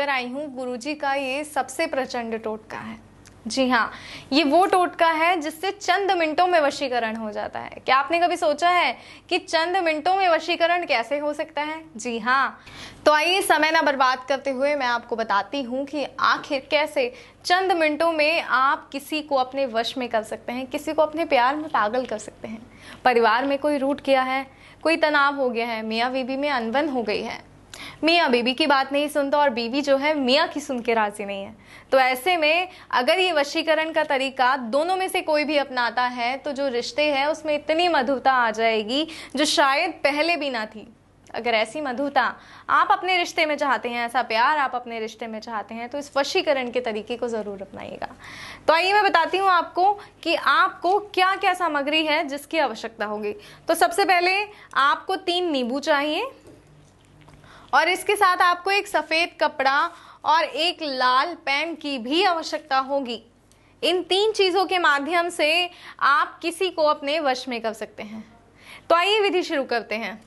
कर आई हूँ गुरुजी का ये सबसे प्रचंड टोटका है। जी हाँ, ये वो टोटका है जिससे चंद मिनटों में वशीकरण हो जाता है। क्या आपने कभी सोचा है कि चंद मिनटों में वशीकरण कैसे हो सकता है? जी हाँ, तो आइए समय ना बर्बाद करते हुए मैं आपको बताती हूँ कि आखिर कैसे चंद मिनटों में आप किसी को अपने वश में कर सकते हैं, किसी को अपने प्यार में पागल कर सकते हैं। परिवार में कोई रूठ गया है, कोई तनाव हो गया है, मियाँ बीवी में अनबन हो गई है, मियाँ बीवी की बात नहीं सुनता और बीवी जो है मियाँ की सुन के राजी नहीं है, तो ऐसे में अगर ये वशीकरण का तरीका दोनों में से कोई भी अपनाता है तो जो रिश्ते हैं उसमें इतनी मधुरता आ जाएगी जो शायद पहले भी ना थी। अगर ऐसी मधुरता आप अपने रिश्ते में चाहते हैं, ऐसा प्यार आप अपने रिश्ते में चाहते हैं, तो इस वशीकरण के तरीके को ज़रूर अपनाइएगा। तो आइए मैं बताती हूँ आपको कि आपको क्या क्या सामग्री है जिसकी आवश्यकता होगी। तो सबसे पहले आपको 3 नींबू चाहिए और इसके साथ आपको एक सफ़ेद कपड़ा और एक लाल पेन की भी आवश्यकता होगी। इन 3 चीज़ों के माध्यम से आप किसी को अपने वश में कर सकते हैं। तो आइए विधि शुरू करते हैं।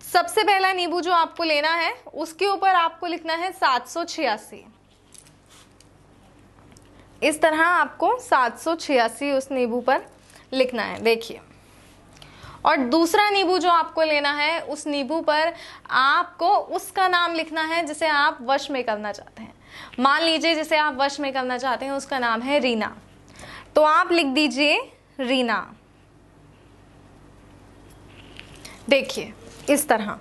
सबसे पहला नींबू जो आपको लेना है उसके ऊपर आपको लिखना है 786। इस तरह आपको 786 उस नींबू पर लिखना है, देखिए। और दूसरा नींबू जो आपको लेना है उस नींबू पर आपको उसका नाम लिखना है जिसे आप वश में करना चाहते हैं। मान लीजिए जिसे आप वश में करना चाहते हैं उसका नाम है रीना, तो आप लिख दीजिए रीना, देखिए इस तरह।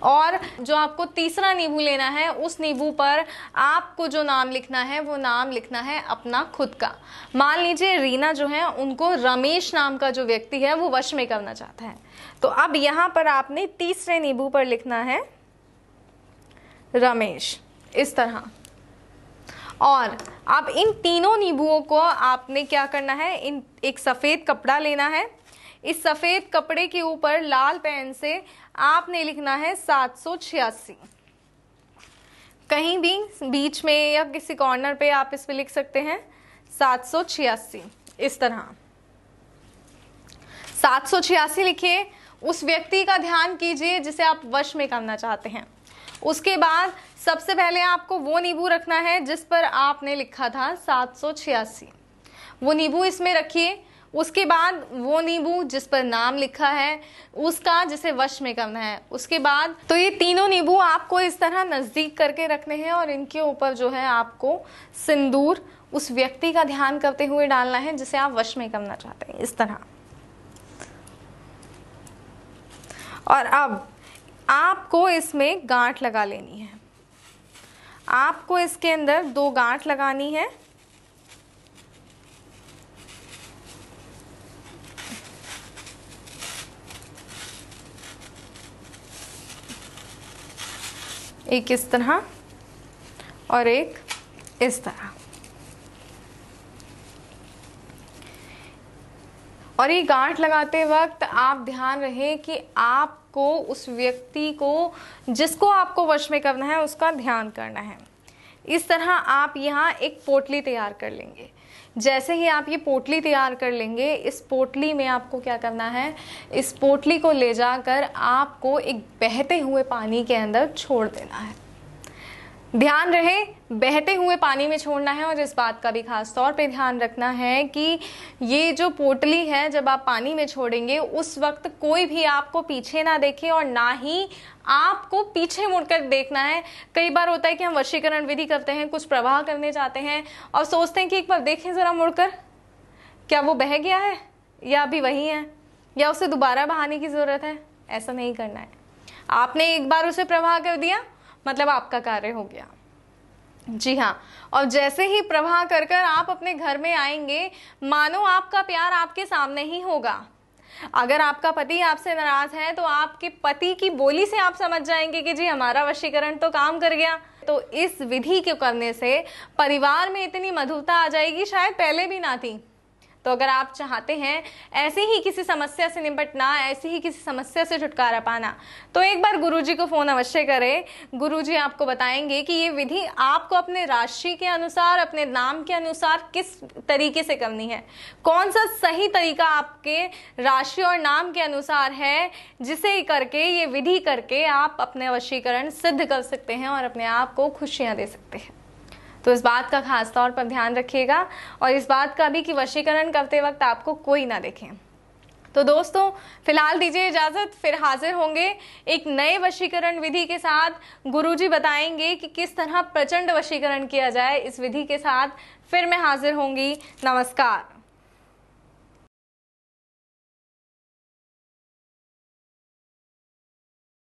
और जो आपको तीसरा नींबू लेना है उस नींबू पर आपको जो नाम लिखना है वो नाम लिखना है अपना खुद का। मान लीजिए रीना जो है उनको रमेश नाम का जो व्यक्ति है वो वश में करना चाहता है, तो अब यहाँ पर आपने तीसरे नींबू पर लिखना है रमेश, इस तरह। और अब इन तीनों नींबुओं को आपने क्या करना है, इन एक सफ़ेद कपड़ा लेना है, इस सफ़ेद कपड़े के ऊपर लाल पेन से आपने लिखना है 786। कहीं भी बीच में या किसी कॉर्नर पे आप इस पे लिख सकते हैं 786, इस तरह 786 लिखिए। उस व्यक्ति का ध्यान कीजिए जिसे आप वश में करना चाहते हैं। उसके बाद सबसे पहले आपको वो नींबू रखना है जिस पर आपने लिखा था 786, वो नींबू इसमें रखिए। उसके बाद वो नींबू जिस पर नाम लिखा है उसका जिसे वश में करना है। उसके बाद तो ये तीनों नींबू आपको इस तरह नज़दीक करके रखने हैं और इनके ऊपर जो है आपको सिंदूर उस व्यक्ति का ध्यान करते हुए डालना है जिसे आप वश में करना चाहते हैं, इस तरह। और अब आपको इसमें गांठ लगा लेनी है। आपको इसके अंदर 2 गांठ लगानी है। एक इस तरह और एक इस तरह। और ये गांठ लगाते वक्त आप ध्यान रहे कि आपको उस व्यक्ति को जिसको आपको वश में करना है उसका ध्यान करना है। इस तरह आप यहाँ एक पोटली तैयार कर लेंगे। जैसे ही आप ये पोटली तैयार कर लेंगे, इस पोटली में आपको क्या करना है, इस पोटली को ले जाकर आपको एक बहते हुए पानी के अंदर छोड़ देना है। ध्यान रहे बहते हुए पानी में छोड़ना है। और इस बात का भी खास तौर पे ध्यान रखना है कि ये जो पोटली है जब आप पानी में छोड़ेंगे उस वक्त कोई भी आपको पीछे ना देखे और ना ही आपको पीछे मुड़कर देखना है। कई बार होता है कि हम वशीकरण विधि करते हैं, कुछ प्रवाह करने जाते हैं और सोचते हैं कि एक बार देखें ज़रा मुड़कर, क्या वो बह गया है या अभी वही है या उसे दोबारा बहाने की ज़रूरत है। ऐसा नहीं करना है। आपने एक बार उसे प्रवाह कर दिया मतलब आपका कार्य हो गया। जी हाँ, और जैसे ही प्रवाह कर कर आप अपने घर में आएंगे, मानो आपका प्यार आपके सामने ही होगा। अगर आपका पति आपसे नाराज है तो आपके पति की बोली से आप समझ जाएंगे कि जी हमारा वशीकरण तो काम कर गया। तो इस विधि को करने से परिवार में इतनी मधुरता आ जाएगी शायद पहले भी ना थी। तो अगर आप चाहते हैं ऐसी ही किसी समस्या से निपटना, ऐसी ही किसी समस्या से छुटकारा पाना, तो एक बार गुरुजी को फोन अवश्य करें। गुरुजी आपको बताएंगे कि ये विधि आपको अपने राशि के अनुसार, अपने नाम के अनुसार किस तरीके से करनी है, कौन सा सही तरीका आपके राशि और नाम के अनुसार है, जिसे करके, ये विधि करके आप अपने वशीकरण सिद्ध कर सकते हैं और अपने आप को खुशियां दे सकते हैं। तो इस बात का खास तौर पर ध्यान रखिएगा और इस बात का भी कि वशीकरण करते वक्त आपको कोई ना देखे। तो दोस्तों फिलहाल दीजिए इजाजत, फिर हाजिर होंगे एक नए वशीकरण विधि के साथ। गुरुजी बताएंगे कि किस तरह प्रचंड वशीकरण किया जाए इस विधि के साथ। फिर मैं हाजिर होंगी। नमस्कार।